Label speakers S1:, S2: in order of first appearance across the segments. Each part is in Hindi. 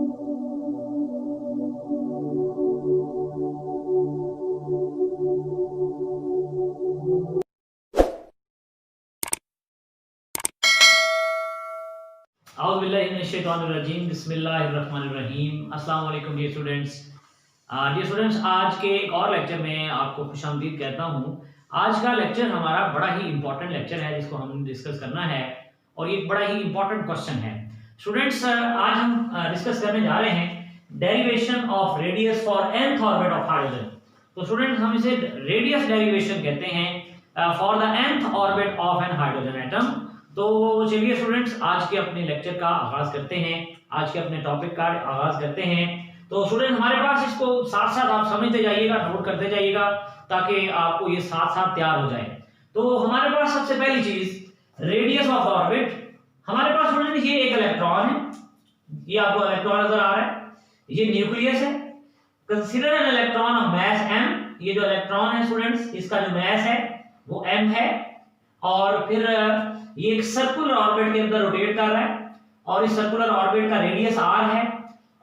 S1: औज़ुबिल्लाहिमिनश्शैतानिर्रजीम बिस्मिल्लाहिर्रहमानिर्रहीम। अस्सलाम वालेकुम डियर स्टूडेंट्स। आज के एक और लेक्चर में आपको खुशामदीद कहता हूँ। आज का लेक्चर हमारा बड़ा ही इंपॉर्टेंट लेक्चर है जिसको हम डिस्कस करना है और ये बड़ा ही इंपॉर्टेंट क्वेश्चन है। स्टूडेंट्स, आज हम डिस्कस करने जा रहे हैं derivation of radius for nth orbit of hydrogen. तो स्टूडेंट्स, हम इसे रेडियस डेरिवेशन कहते हैं for the nth orbit of an hydrogen atom. तो चलिए स्टूडेंट्स, आज के अपने लेक्चर का आगाज करते हैं, आज के अपने टॉपिक का आगाज करते हैं। तो स्टूडेंट, हमारे पास इसको साथ साथ आप समझते जाइएगा, नोट करते जाइएगा ताकि आपको ये साथ साथ तैयार हो जाए। तो हमारे पास सबसे पहली चीज रेडियस ऑफ ऑर्बिट। हमारे पास स्टूडेंट ये एक इलेक्ट्रॉन है, ये आपको इलेक्ट्रॉन नजर आ रहा है, ये न्यूक्लियस है। Consider an electron of mass m। ये जो इलेक्ट्रॉन है स्टूडेंट्स, इसका जो मास है वो m है और फिर ये एक सर्कुलर ऑर्बिट के अंदर रोटेट कर रहा है और इस सर्कुलर ऑर्बिट का रेडियस r है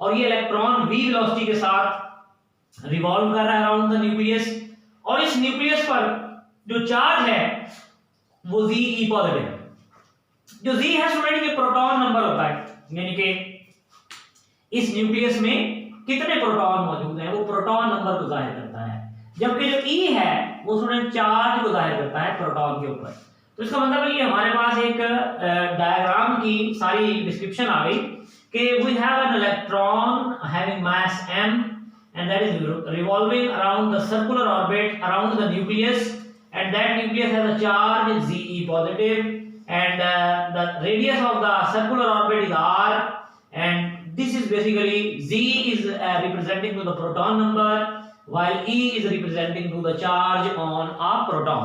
S1: और ये इलेक्ट्रॉन v वेलोसिटी के साथ रिवॉल्व कर रहा है अराउंड द न्यूक्लियस। और इस न्यूक्लियस पर जो चार्ज है वो Ze पॉजिटिव है। जो Z है स्टूडेंट, ये प्रोटॉन नंबर होता है, यानी कि इस न्यूक्लियस में कितने प्रोटॉन मौजूद हैं वो प्रोटॉन नंबर को जाहिर करता है, जबकि जो E है वो स्टूडेंट चार्ज को जाहिर करता है प्रोटॉन के ऊपर। तो इसका मतलब है कि हमारे पास एक डायग्राम की सारी डिस्क्रिप्शन आ गई कि we have an electron having mass m and that is revolving around the circular orbit around the nucleus, and that nucleus has a charge Ze positive and the radius of the circular orbit is r, and this is basically Z is representing to the proton number while E is representing to the charge on a proton।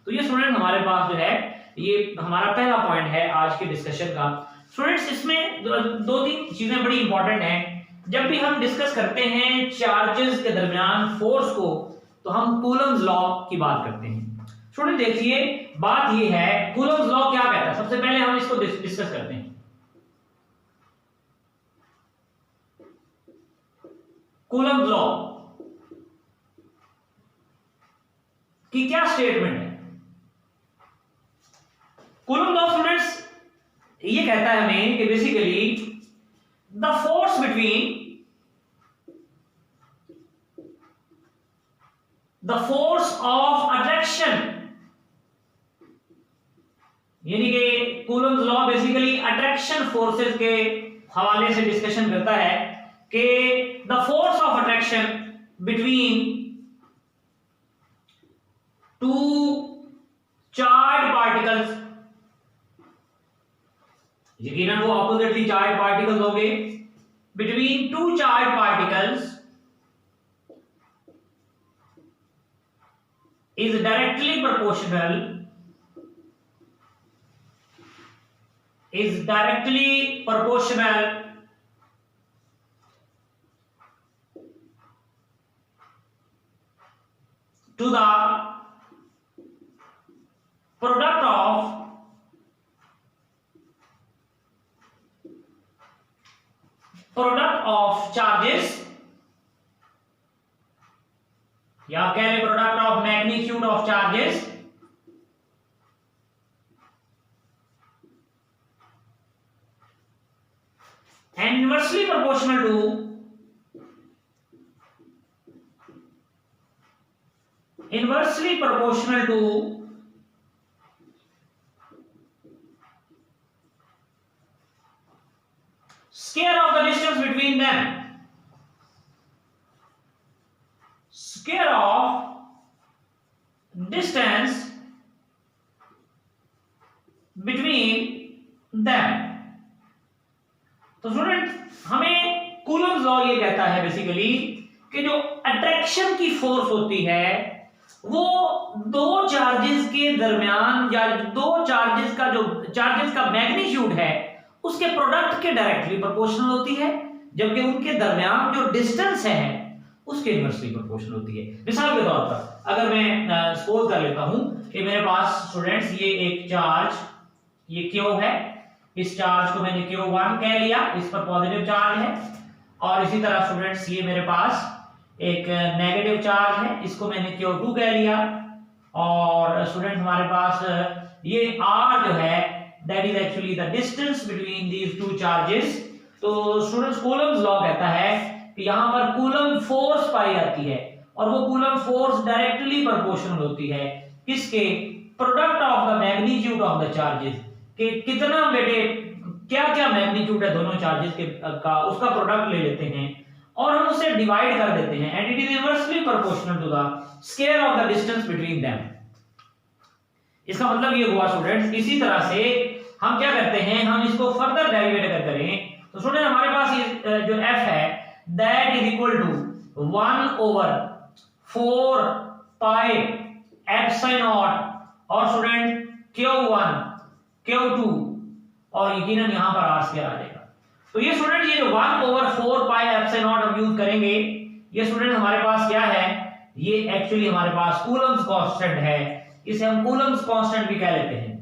S1: तो ये स्टूडेंट हमारे पास जो है ये हमारा पहला पॉइंट है आज के डिस्कशन का। स्टूडेंट्स, इसमें दो तीन चीजें बड़ी इंपॉर्टेंट हैं। जब भी हम डिस्कस करते हैं चार्जेस के दरमियान फोर्स को तो हम कूलम्स लॉ की बात करते हैं। स्टूडेंट देखिए, बात ये है कूलम्स लॉ क्या कहता है। सबसे पहले हम इसको डिस्कस करते हैं। कूलम्स लॉ की क्या स्टेटमेंट है? कूलम्ब लॉ स्टूडेंट्स ये कहता है हमें कि basically the force between the force of attraction, यानी कि coulomb law basically attraction forces के हवाले से डिस्कशन करता है कि the force of attraction between two charge particles, यकीनन वो ऑपोजिटली चार्ज पार्टिकल्स होंगे, between two charge particles is directly proportional to the product of charges, या कह रहे product of magnitude of charges and inversely proportional to square of the distance between them, square of distance between them। तो स्टूडेंट, हमें कूलम्ब लॉ ये कहता है बेसिकली कि जो अट्रैक्शन की फोर्स होती है वो दो चार्जेस के दरमियान या दो चार्जेस का मैग्नीट्यूड है उसके प्रोडक्ट के डायरेक्टली प्रोपोर्शनल होती है, जबकि उनके दरमियान जो डिस्टेंस है उसके इनवर्सली प्रोपोर्शनल होती है। मिसाल के तौर पर अगर मैं सपोज कर लेता हूं कि मेरे पास स्टूडेंट्स ये एक चार्ज ये Q है, इस चार्ज को मैंने Q1 कह लिया, इस पर पॉजिटिव चार्ज है और इसी तरह स्टूडेंट्स ये मेरे पास एक नेगेटिव चार्ज है, इसको मैंने Q2 कह लिया। और स्टूडेंट हमारे पास ये R जो है that is actually the distance between these two charges. तो स्टूडेंट्स कूलम्स लॉ कहता है कि यहां पर कूलम फोर्स पाई जाती है और वो कूलम फोर्स डायरेक्टली प्रोपोर्शनल होती है किसके, product of the magnitude of the charges, कि कितना बेटे क्या क्या मैग्नीट्यूड है दोनों चार्जेस के का, उसका प्रोडक्ट ले लेते हैं और हम उसे डिवाइड कर देते हैं and it is inversely proportional to the square of the distance between them. इसका मतलब ये हुआ स्टूडेंट्स, इसी तरह से हम क्या करते हैं, हम इसको फर्दर डेरिवेट अगर करें तो स्टूडेंट हमारे पास ये जो f है that is equal to 1 over 4 pi epsilon naught और स्टूडेंट Q1 Q2 और यकीनन यहां पर r स्क्वायर आ जाएगा। तो ये स्टूडेंट ये जो 1 ओवर 4 पाई एप्सिलॉन नॉट हम यूज करेंगे, ये स्टूडेंट हमारे पास क्या है, ये एक्चुअली हमारे पास कूलम्स कांस्टेंट है, इसे हम कूलम्स कांस्टेंट भी कह लेते हैं।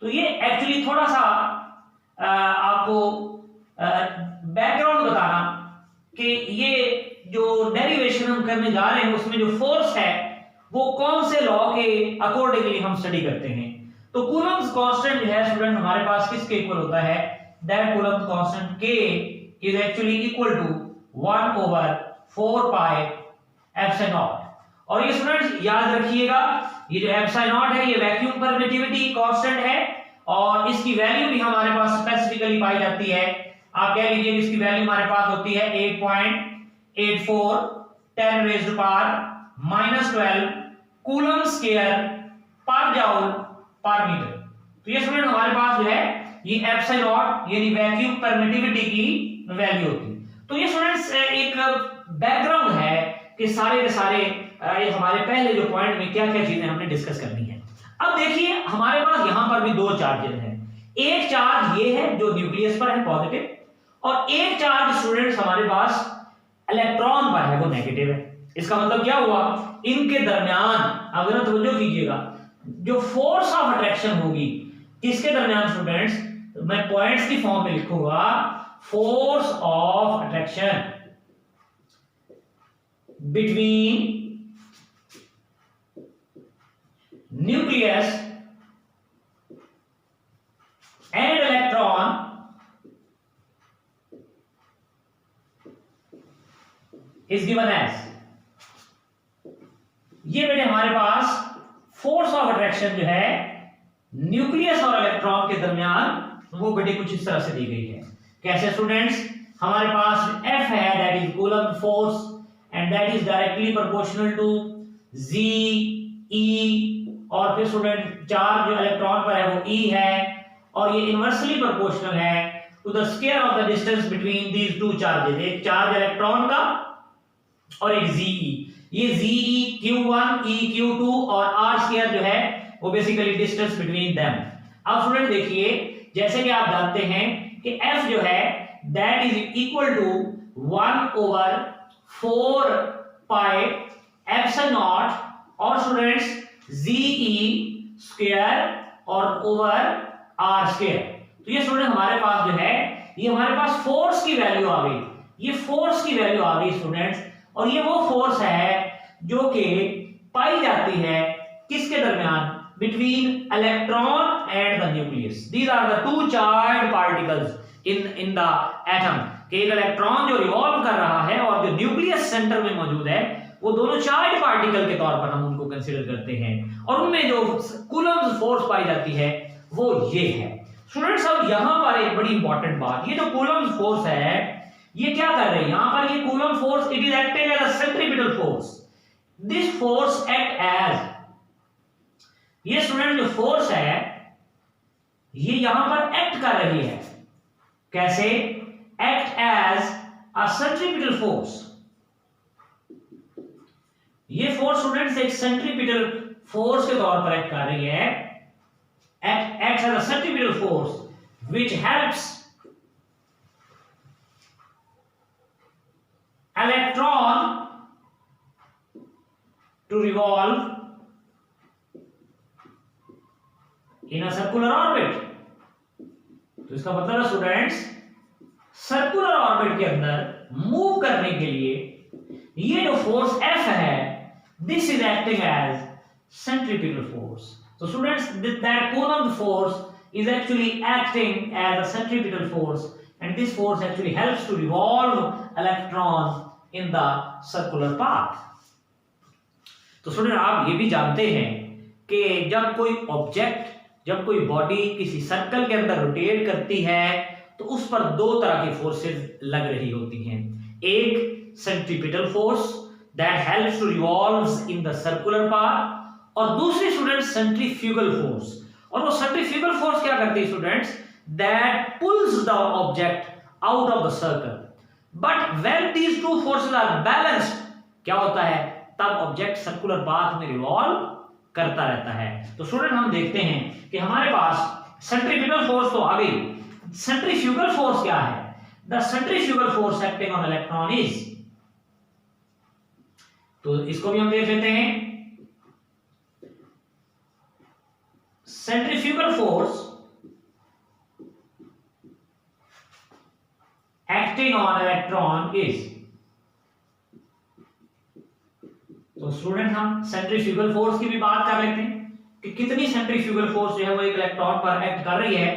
S1: तो ये एक्चुअली थोड़ा सा आपको बैकग्राउंड बताना कि ये जो डेरिवेशन हम करने जा रहे हैं उसमें जो फोर्स है वो कौन से लॉ के अकॉर्डिंगली हम स्टडी करते हैं। तो कूलम्स कांस्टेंट जो है स्टूडेंट हमारे पास किसके इक्वल होता है, that Coulomb's constant K is actually equal to 1 over 4 pi epsilon naught. और ये स्टूडेंट्स याद रखिएगा ये जो एप्सिलॉन नॉट है ये वैक्यूम परमिटिविटी कांस्टेंट है और इसकी वैल्यू भी हमारे पास स्पेसिफिकली पाई जाती है। आप कह लीजिए इसकी वैल्यू हमारे पास होती है 8.84 10 रेज़्ड पावर -12 कूलम स्क्वायर पर जूल पर मीटर। तो ये स्टूडेंट हमारे पास जो है ये एप्सिलॉन नॉट यानी वैक्यूम परमिटिविटी की वैल्यू होती है। तो ये स्टूडेंट्स एक बैकग्राउंड है कि सारे के सारे ये हमारे पहले जो पॉइंट में क्या क्या चीजें हमने डिस्कस करनी है। अब देखिए हमारे पास यहां पर भी दो चार्जेस हैं, एक चार्ज ये है जो न्यूक्लियस पर है पॉजिटिव और एक चार्ज स्टूडेंट्स हमारे पास इलेक्ट्रॉन पर है वो नेगेटिव है। इसका मतलब क्या हुआ, इनके दरमियान आप जरा तवज्जो कीजिएगा जो फोर्स ऑफ अट्रैक्शन होगी किसके दरमियान स्टूडेंट्स, मैं पॉइंट्स की फॉर्म में लिखूंगा, force of attraction between nucleus and electron is given as, ये बेटे हमारे पास फोर्स ऑफ अट्रैक्शन जो है न्यूक्लियस और इलेक्ट्रॉन के दरमियान वो बेटे कुछ इस तरह से दी गई है। कैसे स्टूडेंट्स, हमारे पास F है that is Coulomb force and that is directly proportional to G E और फिर स्टूडेंट चार्ज जो इलेक्ट्रॉन पर है वो E है और ये इनवर्सली प्रोपोर्शनल है to the square of the distance between these two charges, एक चार्ज इलेक्ट्रॉन का और एक Ze। ये Ze Q1 E Q2 और R स्क्वायर जो है वो बेसिकली डिस्टेंस बिटवीन देम। अब स्टूडेंट देखिए जैसे कि आप जानते हैं कि F जो है that is equal to 1 over 4 pi epsilon naught और स्टूडेंट्स Ze स्क्वायर और ओवर R स्क्वायर। तो ये स्टूडेंट हमारे पास जो है ये हमारे पास फोर्स की वैल्यू आ गई, ये फोर्स की वैल्यू आ गई स्टूडेंट्स, और ये वो फोर्स है जो कि पाई जाती है किसके दरमियान, between electron and the nucleus. These are the two charge particles in the atom, कि एक इलेक्ट्रॉन जो रिवॉल्व कर रहा है और जो न्यूक्लियस सेंटर में मौजूद है वो दोनों चार्ज पार्टिकल के तौर पर हम उनको कंसीडर करते हैं और उनमें जो कूलम्स फोर्स पाई जाती है वो ये है। स्टूडेंट्स अब यहां पर एक बड़ी इंपॉर्टेंट बात, ये जो कूलम्स फोर्स है ये क्या कर रहे हैं, यहां पर ये coulomb force it is acting as a centripetal force. This force act as, ये स्टूडेंट जो फोर्स है ये यहां पर एक्ट कर रही है, कैसे, act as a centripetal force. ये फोर्स स्टूडेंट्स एक सेंट्रीपिटल फोर्स के तौर पर एक्ट कर रही है, acts as a centripetal force which helps electron to revolve in a circular orbit। तो इसका मतलब है स्टूडेंट्स सर्कुलर ऑर्बिट के अंदर मूव करने के लिए ये जो फोर्स F है, this is acting as centripetal force. So students, that Coulomb force is actually acting as a centripetal force, and this force actually helps to revolve electron in the circular path. तो स्टूडेंट आप ये भी जानते हैं कि जब कोई ऑब्जेक्ट, जब कोई बॉडी किसी सर्कल के अंदर रोटेट करती है तो उस पर दो तरह की फोर्सेस लग रही होती हैं. एक centripetal force that helps to revolves in the circular path, और दूसरी स्टूडेंट सेंट्रीफ्यूगल फोर्स. और वो सेंट्रीफ्यूगल फोर्स क्या करती है students? That pulls the object out of the circle. But when these two forces are balanced, क्या होता है? तब ऑब्जेक्ट सर्कुलर पाथ में रिवॉल्व करता रहता है. तो स्टूडेंट हम देखते हैं कि हमारे पास सेंट्रीपिटल फोर्स तो आ गई, सेंट्रीफ्यूगल फोर्स क्या है? The centrifugal force acting on electron is, तो इसको भी हम देख लेते हैं. Centrifugal force acting on electron is, तो स्टूडेंट हम सेंट्रीफ्यूगल फोर्स की भी बात कर लेते हैं कि कितनी सेंट्रीफ्यूगल फोर्स जो है वो एक इलेक्ट्रॉन पर एक्ट कर रही है.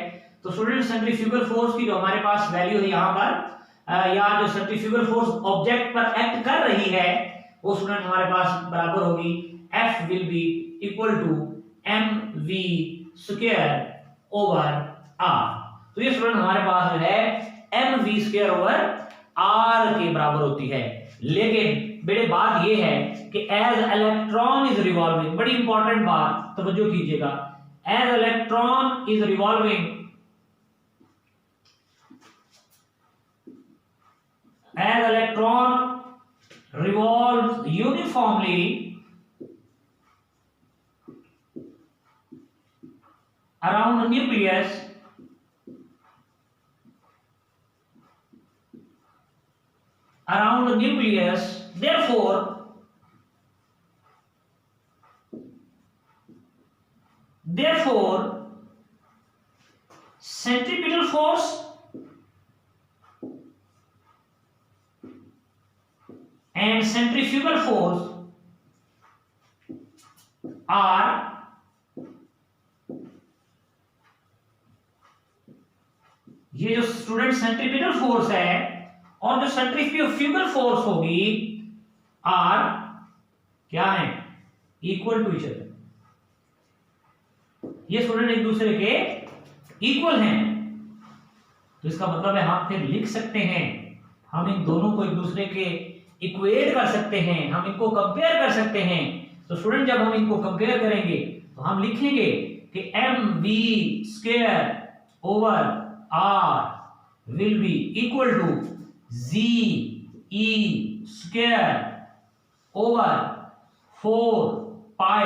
S1: तो स्टूडेंट सेंट्रीफ्यूगल फोर्स की जो हमारे पास वैल्यू है यहाँ पर, या जो सेंट्रीफ्यूगल फोर्स ऑब्जेक्ट पर एक्ट कर रही है, वो स्टूडेंट हमारे पास बराबर होगी F will be equal to mv square over r. तो ये स्टूडेंट हमारे पास जो है mv स्क्वायर ओवर r के बराबर होती है. लेकिन बेटे बात ये है कि एज इलेक्ट्रॉन इज रिवॉल्विंग, बड़ी इंपॉर्टेंट बात तवज्जो कीजिएगा, as electron is revolving, as electron revolves uniformly around the nucleus, therefore centripetal force and centrifugal force are ये जो स्टूडेंट सेंट्रीपिटल फोर्स है और जो सेंट्रीफ्यूगल फोर्स होगी आर क्या है? Equal to each other. ये स्टूडेंट एक दूसरे के इक्वल हैं. तो इसका मतलब है हम फिर लिख सकते हैं, हम इन दोनों को एक दूसरे के इक्वेट कर सकते हैं, हम इनको कंपेयर कर सकते हैं. तो स्टूडेंट जब हम इनको कंपेयर करेंगे तो हम लिखेंगे कि mv square over r will be equal to z e square over 4 pi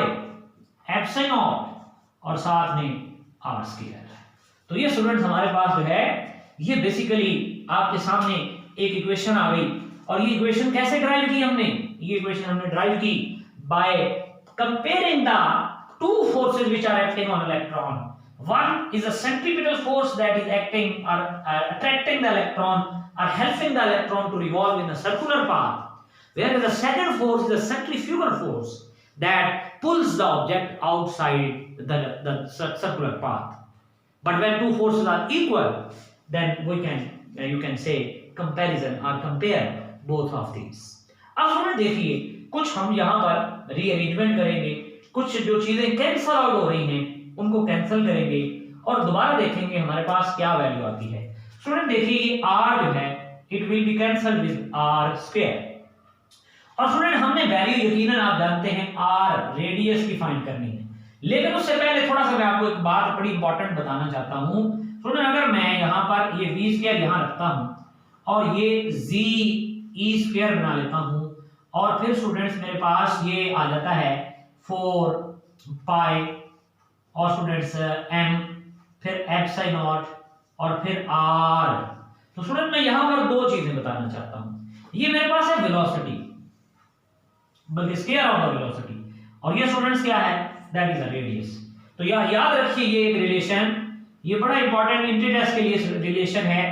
S1: epsilon और साथ में r स्क्वायर. तो ये स्टूडेंट्स हमारे पास जो है ये बेसिकली आपके सामने एक इक्वेशन आ गई. और ये इक्वेशन कैसे ड्राइव की हमने? ये इक्वेशन हमने ड्राइव की by comparing the two forces which are acting on electron. One is a centripetal force that is acting or attracting the electron or helping the electron to revolve in a circular path, whereas the second force is a centrifugal force that pulls the object outside the circular path. But when two forces are equal, then we can you can say comparison or compare both of these. अब हमें देखिए कुछ हम यहाँ पर रीअरेंजमेंट करेंगे, कुछ जो चीजें कैंसल आउट हो रही हैं उनको कैंसिल करेंगे और दोबारा देखेंगे हमारे पास क्या वैल्यू आती है. स्टूडेंट देखिए r जो है it will B cancelled with r square. और स्टूडेंट हमने वैल्यू यकीनन आप जानते हैं r रेडियस की फाइंड करनी है. लेकिन उससे पहले थोड़ा सा मैं आपको एक बात बड़ी इंपॉर्टेंट बताना चाहता हूं. स्टूडेंट अगर मैं यहाँ पर ये v स्क्वायर यहाँ रखता हूं और ये z e स्क्वायर बना लेता हूं और फिर स्टूडेंट्स मेरे पास ये आ जाता है 4 पाई और स्टूडेंट्स m फिर एप्सिलॉन नॉट और फिर r. तो स्टूडेंट मैं यहां पर दो चीजें बताना चाहता हूं. ये मेरे पास है वेलोसिटी, बल्कि स्क्वायर ऑफ द वेलोसिटी, और ये स्टूडेंट्स क्या है? That is the radius. तो याद रखिए ये एक रिलेशन, ये बड़ा इंपॉर्टेंट इंट्री टेस्ट के लिए रिलेशन है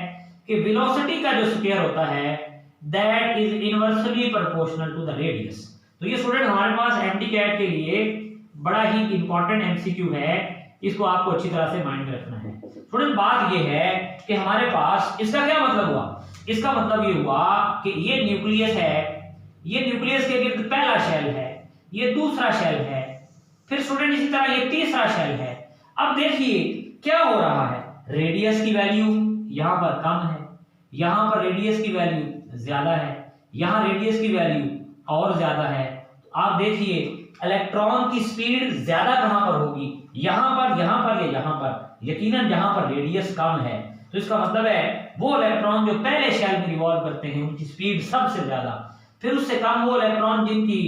S1: कि वेलोसिटी का जो स्क्वायर होता है that is inversely proportional to the radius. तो ये स्टूडेंट हमारे पास एमडी कैट के लिए बड़ा ही इंपॉर्टेंट एमसीक्यू है, इसको आपको अच्छी तरह से माइंड में रखना है। स्टूडेंट बात ये है कि हमारे पास इसका क्या मतलब हुआ, इसका मतलब ये हुआ कि ये न्यूक्लियस है, ये न्यूक्लियस के गिर्द पहला शेल है, ये दूसरा शेल है, फिर स्टूडेंट इसी तरह ये तीसरा शेल है। अब देखिए क्या हो रहा है, रेडियस की वैल्यू यहां पर कम है, यहां पर रेडियस की वैल्यू ज्यादा है, यहां रेडियस की वैल्यू और ज्यादा है। तो आप देखिए इलेक्ट्रॉन की स्पीड ज्यादा कहां पर होगी, यहां पर या यहां पर, यकीनन जहां पर रेडियस कम है। तो इसका मतलब है वो इलेक्ट्रॉन जो पहले शेल में रिवॉल्व करते हैं उनकी स्पीड सबसे ज्यादा, फिर उससे कम वो इलेक्ट्रॉन जिनकी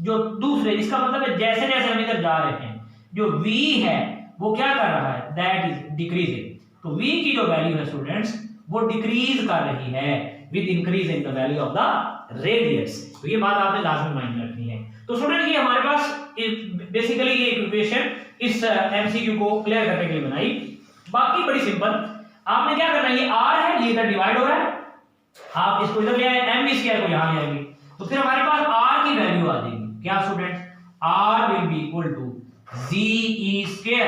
S1: जो दूसरे, इसका मतलब है जैसे जैसे हम इधर जा रहे हैं जो v है वो क्या कर रहा है, दैट इज डिक्रीजिंग। तो v की जो वैल्यू है स्टूडेंट्स वो डिक्रीज कर रही है with increase in the value of the radius. तो ये बात आपने लाजमी माइंड में रखनी है। तो स्टूडेंट ये हमारे पास बेसिकली ये इक्वेशन इस एमसीक्यू को क्लियर करने के लिए बनाई। बाकी बड़ी सिंपल, आपने क्या करना है, ये r है, ये इधर डिवाइड हो रहा है, आप इसको इधर ले आए, mv² को यहां ले आएंगे, तो फिर हमारे पास r की वैल्यू आ जाएगी क्या student, r will be equal to ze²,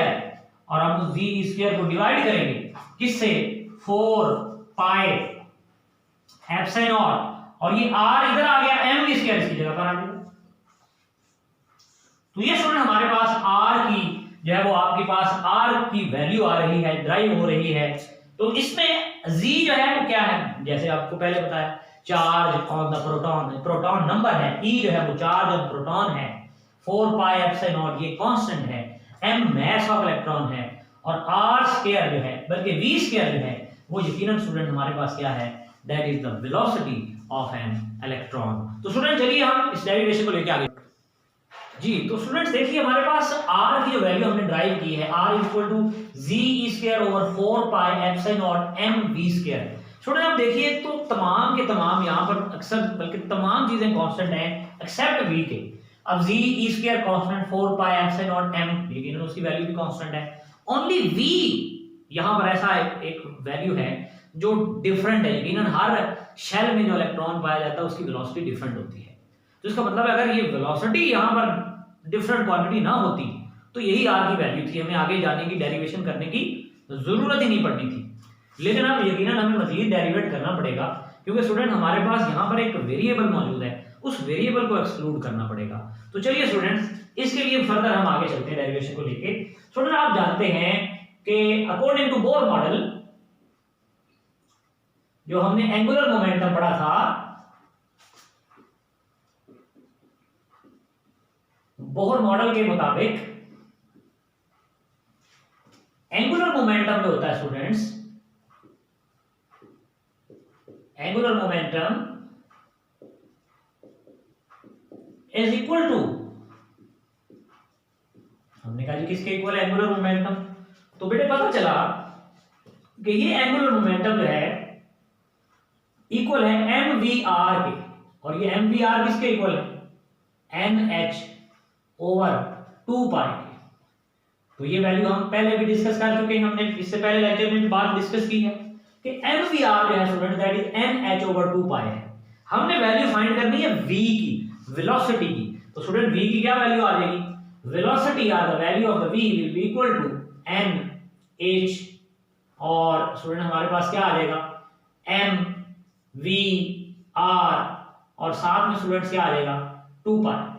S1: और हम ze² को डिवाइड करेंगे किससे, 4 πε0, और ये r इधर आ गया, mv² इसकी जगह पर आ गया। तो ये स्टूडेंट हमारे पास r की जो है वो आपके पास r की वैल्यू आ रही है, ड्राइव हो रही है। तो इसमें z जो है वो क्या है, जैसे आपको पहले बताया, charge on the proton, proton number है, e जो है वो चार्ज ऑन प्रोटॉन है, 4 πε0 ये कांस्टेंट है, m मास ऑफ इलेक्ट्रॉन है, और r² जो है बल्कि v² जो है वो यकीनन स्टूडेंट हमारे पास क्या है, that is the velocity of an electron. तो स्टूडेंट चलिए हम इस डेरिवेशन को लेके आगे जी। तो स्टूडेंट्स देखिए हमारे पास r की जो वैल्यू हमने ड्राइव की है, r equal to ze² over 4 πε0 mv²। Student आप देखिए तो तमाम के तमाम यहाँ पर अक्सर बल्कि तमाम चीजें कांस्टेंट हैं एक्सेप्ट v के। अब ze² कांस्टेंट 4 πε0 m, लेकिन उसकी वैल्यू भी कांस्टेंट है, ओनली v यहाँ पर ऐसा एक वैल्यू है जो डिफरेंट है, यकीनन हर शेल में जो इलेक्ट्रॉन पाया जाता है उसकी वेलोसिटी डिफरेंट होती है। तो इसका मतलब है अगर ये वेलोसिटी यहाँ पर डिफरेंट क्वांटिटी ना होती तो यही r की वैल्यू थी, हमें आगे जाने की डेरिवेशन करने की जरूरत ही नहीं पड़नी थी। लेकिन अब यकीनन हमें मजीद डेरिवेट करना पड़ेगा क्योंकि स्टूडेंट हमारे पास यहाँ पर एक वेरिएबल मौजूद है, उस वेरिएबल को एक्सक्लूड करना पड़ेगा। तो चलिए स्टूडेंट्स इसके लिए फर्दर हम आगे चलते हैं डेरिवेशन को लेके। स्टूडेंट आप जानते हैं कि अकॉर्डिंग टू बोर मॉडल, जो हमने एंगुलर मोमेंटम पढ़ा था, बोहर मॉडल के मुताबिक एंगुलर मोमेंटम जो होता है students, angular momentum is equal to, हमने कहा जी किसके इक्वल है, एंगुलर मोमेंटम। तो बेटे पता चला कि ये एंगुलर मोमेंटम जो है इक्वल है mvr के, और ये mvr किसके इक्वल है, nh ओवर 2 पाई के। तो ये वैल्यू हम पहले भी डिस्कस कर चुके हैं, हमने इससे पहले लेक्चर में बात डिस्कस की है कि mvr जो है student that is nh over 2 पाई है। हमने वैल्यू फाइंड करनी है v की, वेलोसिटी की। तो स्टूडेंट v की क्या वैल्यू आ जाएगी, velocity are the value of the v will be equal to nh, और स्टूडेंट हमारे पास क्या आ जाएगा, m v r, और साथ में स्टूडेंट्स क्या आ जाएगा 2 पाई।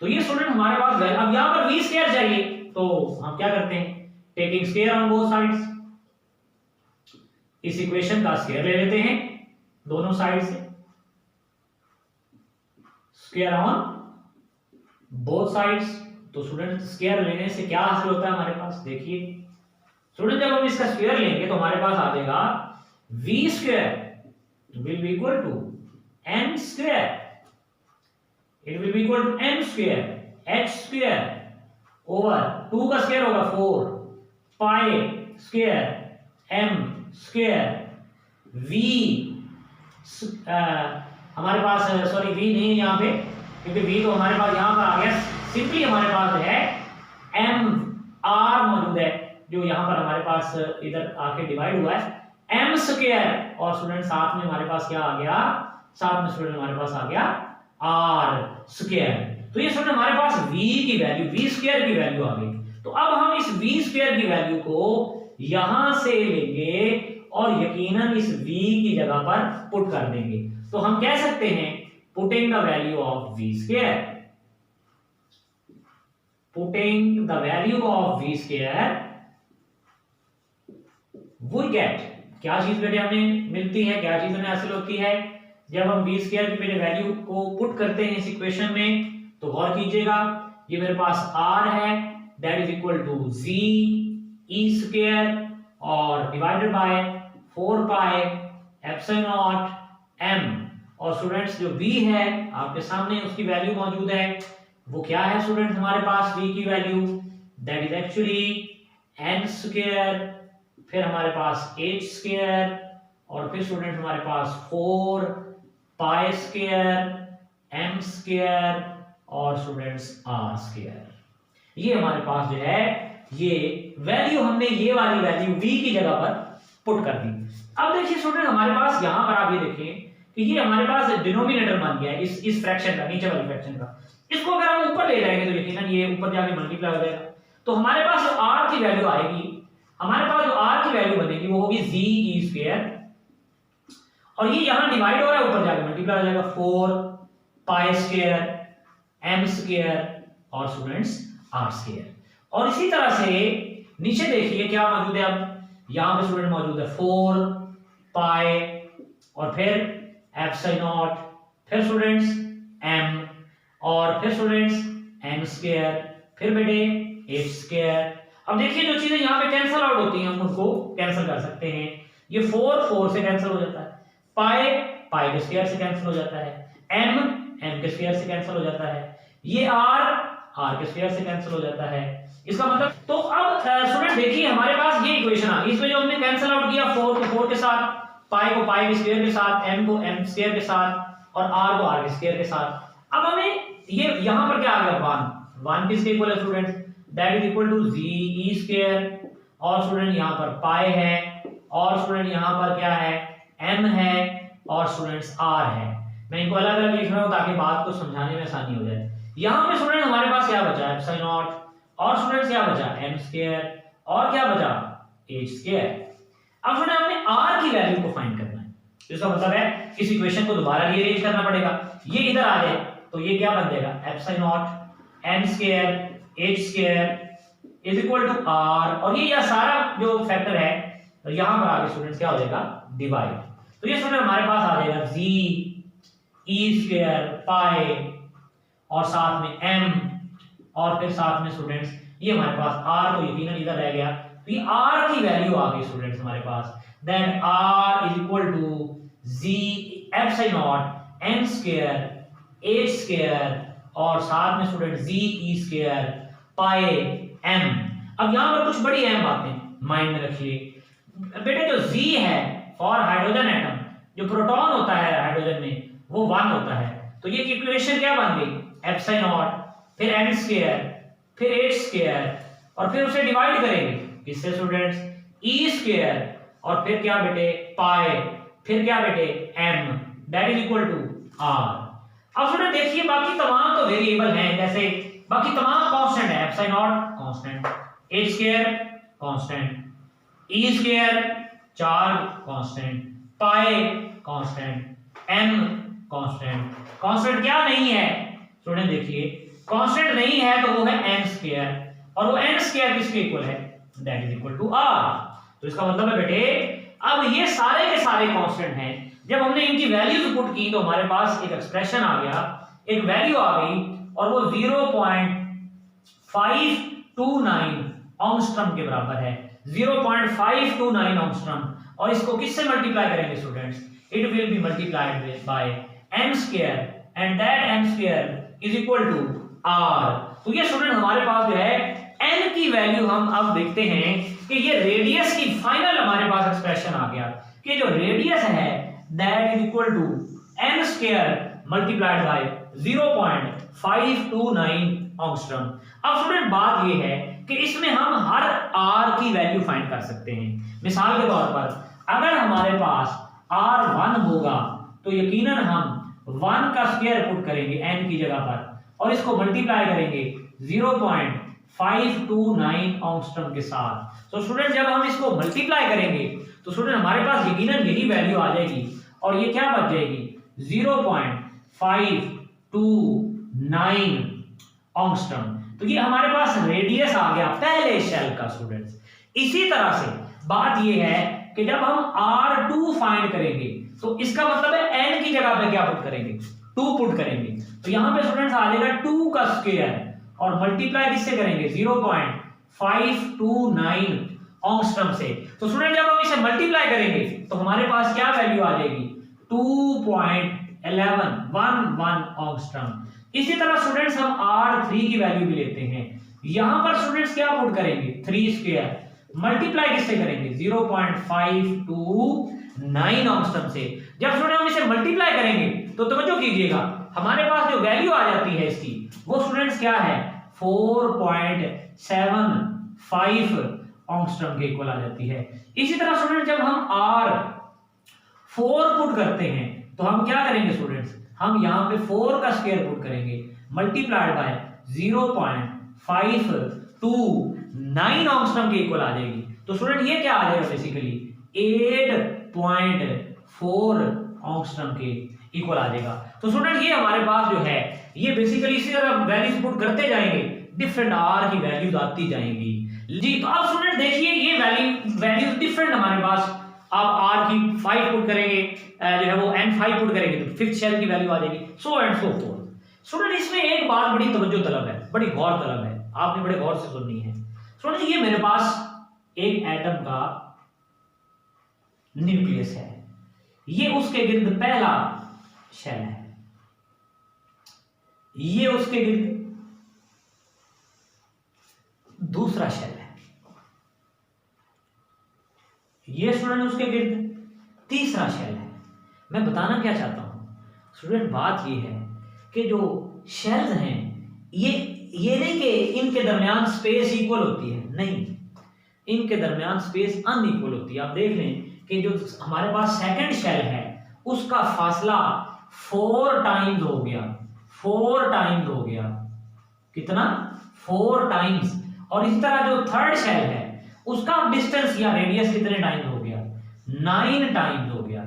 S1: तो ये स्टूडेंट हमारे पास वैल्यू, अब यहां पर v² चाहिए तो हम क्या करते हैं, taking square on both sides, इस इक्वेशन का स्क्वायर ले लेते हैं दोनों साइड से, स्क्वायर ऑन बोथ साइड्स। तो स्टूडेंट स्क्वायर लेने से क्या हासिल होता है हमारे पास, देखिए स्टूडेंट जब हम इसका स्क्वायर लेंगे तो हमारे पास आ जाएगा v² will be equal to n², it will be equal to m² h² over 2 का स्क्वायर होगा 4 pi² m² v, हमारे पास सॉरी v नहीं है यहाँ पे क्योंकि v तो हमारे पास यहाँ पर आ गया, सिंपली हमारे पास जो है m r मौजूद है जो यहाँ पर हमारे पास इधर आके डिवाइड हुआ है, m स्क्वायर और स्टूडेंट साथ में हमारे पास क्या आ गया, साथ में स्टूडेंट हमारे पास आ गया r स्क्वायर। तो ये स्टूडेंट हमारे पास v की वैल्यू, v स्क्वायर की वैल्यू आ गई। तो अब हम इस v स्क्वायर की वैल्यू को यहां से लेंगे और यकीनन इस v की जगह पर पुट कर देंगे। तो हम कह सकते हैं putting the value of v square, putting the value of v square we get, क्या चीज बेटे हमें मिलती है, क्या चीज हमें हासिल होती है जब हम v स्क्वायर की बेटे वैल्यू को पुट करते हैं इस इक्वेशन में। तो गौर कीजिएगा, ये मेरे पास r है that is equal to z e square और divided by 4 pi epsilon not m, और स्टूडेंट्स जो v है आपके सामने उसकी वैल्यू मौजूद है, वो क्या है स्टूडेंट्स हमारे पास v की value that is actually n square, फिर हमारे पास h स्क्वायर और फिर स्टूडेंट हमारे पास 4 पाई स्क्वायर m स्क्वायर और स्टूडेंट्स r स्क्वायर। ये हमारे पास जो है ये वैल्यू हमने ये वाली वैल्यू v की जगह पर पुट कर दी। अब देखिए स्टूडेंट हमारे पास यहां पर आप ये देखें कि ये हमारे पास डिनोमिनेटर बन गया है इस फ्रैक्शन का, नीचे वाले फ्रैक्शन का। इसको अगर हम ऊपर ले जाएंगे तो यकीनन ये ऊपर जाके मल्टीप्लाई हो जाएगा। तो हमारे पास जो r की वैल्यू आएगी, हमारे पास जो r की वैल्यू बनेगी वो होगी z e स्क्वायर, और ये यहां डिवाइड हो रहा है ऊपर जाके मल्टीप्लाई हो जाएगा 4 पाई स्क्वायर m स्क्वायर और स्टूडेंट्स r स्क्वायर। और इसी तरह से नीचे देखिए क्या मौजूद है, अब यहां पे स्टूडेंट मौजूद है 4 पाई और फिर एप्सिलॉन नॉट, फिर स्टूडेंट्स m और फिर स्टूडेंट्स m स्क्वायर, फिर बेटे h स्क्वायर। अब देखिए जो चीजें यहां पे कैंसिल आउट होती हैं हम उनको कैंसिल कर सकते हैं। ये 4 से कैंसिल हो जाता है, पाई के स्क्वायर से कैंसिल हो जाता है, m के स्क्वायर से कैंसिल हो जाता है, ये r के स्क्वायर से कैंसिल हो जाता है। इसका मतलब तो अब स्टूडेंट देखिए हमारे पास ये इक्वेशन आ गई, इसमें जो हमने कैंसिल आउट किया 4 को 4 के साथ, पाई को पाई के स्क्वायर के साथ, m को m स्क्वायर के साथ और r को r के स्क्वायर के साथ। अब हमें ये यहां पर क्या आ गया 1 किसके इक्वल है student, that is equal to z e square, और स्टूडेंट यहां पर पाई है और स्टूडेंट यहां पर क्या है m है और स्टूडेंट्स r है। मैं इनको अलग अलग लिख रहा हूं ताकि बात को समझाने में आसानी हो जाए। यहां पे स्टूडेंट हमारे पास क्या बचा एप्सिलॉन नॉट और स्टूडेंट्स क्या बचा m स्क्वायर और क्या बचा h स्क्वायर। अब स्टूडेंट हमने r की वैल्यू को फाइंड करना है, इसका मतलब है इस इक्वेशन को दोबारा रीअरेंज करना पड़ेगा। ये इधर आ जाए तो ये क्या बन जाएगा epsilon not m square h square is equal to r, और ये सारा जो फैक्टर है तो यहां पर आगे स्टूडेंट्स क्या हो जाएगा डिवाइड। तो ये स्टूडेंट हमारे पास आ जाएगा z e स्क्वायर पाई और साथ में m और फिर साथ में स्टूडेंट्स ये हमारे पास r, तो यकीनन इधर रह गया, तो ये r की वैल्यू आ गई स्टूडेंट्स हमारे पास, then r is equal to z epsilon not m square h square और साथ में student z e square pi m। अब यहां पर कुछ बड़ी अहम बातें माइंड में रखिए बेटे, जो z है फॉर हाइड्रोजन एटम, जो प्रोटॉन होता है हाइड्रोजन में वो 1 होता है। तो ये इक्वेशन क्या बन गई एप्सिलॉन नॉट फिर m स्क्वायर फिर h स्क्वायर और फिर उसे डिवाइड करेंगे इससे स्टूडेंट्स e स्क्वायर और फिर क्या बेटे पाई, फिर क्या बेटे m that is equal to r। अब स्टूडेंट देखिए बाकी तमाम तो वेरिएबल हैं, जैसे बाकी तमाम कांस्टेंट है, epsilon not constant, h square constant, e square 4 constant, pi constant, m constant. Constant क्या नहीं है स्टूडेंट, देखिए कांस्टेंट नहीं है तो वो है n स्क्वायर, और वो n स्क्वायर किसके इक्वल है that is equal to r। तो इसका मतलब है बेटे अब ये सारे के सारे कांस्टेंट हैं, जब हमने इनकी वैल्यूज पुट की तो हमारे पास एक एक्सप्रेशन आ गया, एक वैल्यू आ गई और वो 0.529 ऑंगस्ट्रम के बराबर है, 0.529 ऑंगस्ट्रम। और इसको किससे मल्टीप्लाई करेंगे students, it will be multiplied by m square and that m square is equal to r। तो ये स्टूडेंट हमारे पास जो है n की वैल्यू हम अब देखते हैं कि ये रेडियस की फाइनल हमारे पास एक्सप्रेशन आ गया कि जो रेडियस है that is equal to n square multiplied by 0.529 angstrom. अब स्टूडेंट बात ये है कि इसमें हम हर r की वैल्यू फाइंड कर सकते हैं। मिसाल के तौर पर अगर हमारे पास R1 होगा तो यकीनन हम 1 का स्क्वायर पुट करेंगे n की जगह पर और इसको मल्टीप्लाई करेंगे 0.529 एंगस्ट्रॉम के साथ। तो स्टूडेंट जब हम इसको मल्टीप्लाई करेंगे तो स्टूडेंट हमारे पास यकीनन यही वैल्यू आ जाएगी और ये क्या बच जाएगी 0.529 एंगस्ट्रॉम। तो ये हमारे पास रेडियस आ गया पहले शेल का स्टूडेंट्स। इसी तरह से बात ये है कि जब हम R2 फाइंड करेंगे तो इसका मतलब है n की जगह पे क्या पुट करेंगे 2 पुट करेंगे। तो यहां पे स्टूडेंट्स आ जाएगा 2 का स्क्वायर और मल्टीप्लाई किससे करेंगे 0.529 एंगस्ट्रॉम से। तो स्टूडेंट जब हम इसे मल्टीप्लाई करेंगे तो हमारे पास क्या वैल्यू आ जाएगी 2.1111 एंगस्ट्रॉम। इसी तरह स्टूडेंट्स हम R3 की वैल्यू भी लेते हैं। यहां पर स्टूडेंट्स क्या पुट करेंगे 3 स्क्वायर मल्टीप्लाई किससे करेंगे 0.529 एंगस्ट्रॉम से। जब स्टूडेंट हम इसे मल्टीप्लाई करेंगे तो तवज्जो कीजिएगा हमारे पास जो वैल्यू आ जाती है इसकी वो स्टूडेंट्स क्या है 4.75 एंगस्ट्रॉम के इक्वल आ जाती है। इसी तरह स्टूडेंट जब हम R4 पुट करते हैं तो हम क्या करेंगे स्टूडेंट्स हम यहां पे 4 का स्क्वायर पुट करेंगे मल्टीप्लाइड बाय 0.529 एंगस्ट्रॉम के इक्वल आ जाएगी। तो स्टूडेंट ये क्या आ जाएगा बेसिकली 8.4 एंगस्ट्रॉम के इक्वल आ जाएगा। तो स्टूडेंट ये हमारे पास जो है ये बेसिकली इसी तरह वैल्यूज पुट करते जाएंगे डिफरेंट R की वैल्यूज आती जाएंगी जी। तो अब स्टूडेंट देखिए ये वैल्यूज डिफरेंट हमारे पास अब R की 5 पुट करेंगे जो है वो N5 पुट करेंगे तो फिफ्थ शेल की वैल्यू आ जाएगी सो एंड सो फोर्थ। स्टूडेंट इसमें एक बात बड़ी तवज्जो तलब है बड़ी गौर तलब है आपने बड़े गौर से सुननी है। स्टूडेंट ये मेरे पास एक एटम का न्यूक्लियस है ये उसके गिर्द पहला शेल है ये उसके गिर्द दूसरा शेल है ये स्टूडेंट उसके गिर्द तीसरा शेल है। मैं बताना क्या चाहता हूं स्टूडेंट बात ये है कि जो शेल्स हैं ये नहीं कि इनके दरमियान स्पेस इक्वल होती है नहीं इनके दरमियान स्पेस अनइक्वल होती है। आप देख लें कि जो हमारे पास सेकंड शेल है उसका फासला 4 टाइम्स हो गया 4 टाइम्स हो गया कितना 4 टाइम्स। और इसी तरह जो थर्ड शेल है उसका डिस्टेंस या रेडियस कितने टाइम्स हो गया 9 टाइम्स हो गया।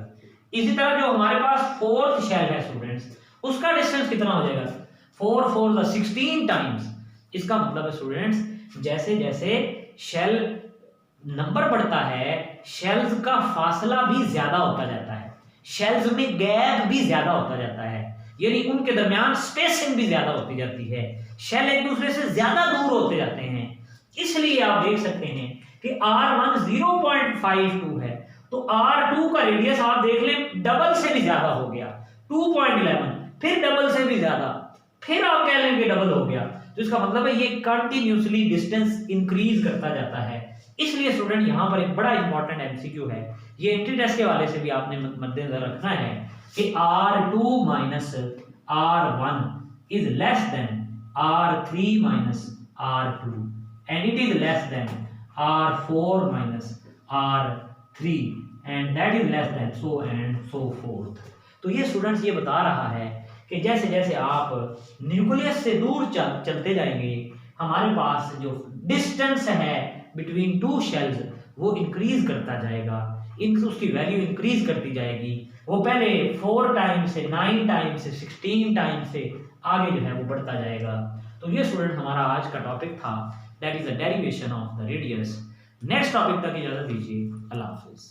S1: इसी तरह जो हमारे पास फोर्थ शेल है स्टूडेंट्स उसका डिस्टेंस कितना हो जाएगा 4 4 16 टाइम्स। इसका मतलब है स्टूडेंट्स जैसे जैसे शेल नंबर बढ़ता है शेल्स का फासला भी ज्यादा होता जाता है शेल्स में गैप भी ज्यादा होता जाता है यानी उनके दरमियान स्पेसिंग भी ज्यादा होती जाती है शेल एक दूसरे से ज्यादा दूर होते जाते हैं। इसलिए आप देख सकते हैं कि R1 0.52 है तो R2 का रेडियस आप देख लें डबल से भी ज्यादा हो गया 2.11 फिर डबल से भी ज्यादा फिर आप कह लेंगे डबल हो गया। तो इसका मतलब है ये कंटिन्यूसली डिस्टेंस इंक्रीज करता जाता है। इसलिए स्टूडेंट यहां पर एक बड़ा इंपॉर्टेंट एमसीक्यू है ये एंट्री टेस्ट के वाले से भी आपने मद्देनजर रखना है कि R2 minus R1 is less than R3 minus R2 and it is less than R4 minus R3 and that is less than so and so forth. तो ये स्टूडेंट्स ये बता रहा है कि जैसे जैसे आप न्यूक्लियस से दूर चलते जाएंगे हमारे पास जो डिस्टेंस है बिटवीन टू शेल्स वो इंक्रीज करता जाएगा उसकी वैल्यू इंक्रीज करती जाएगी। वो पहले 4 टाइम से 9 टाइम से 16 टाइम से आगे जो है वो बढ़ता जाएगा। तो ये स्टूडेंट हमारा आज का टॉपिक था that is the derivation of the radius. Next topic तक इजाजत दीजिए अल्लाह हाफिज।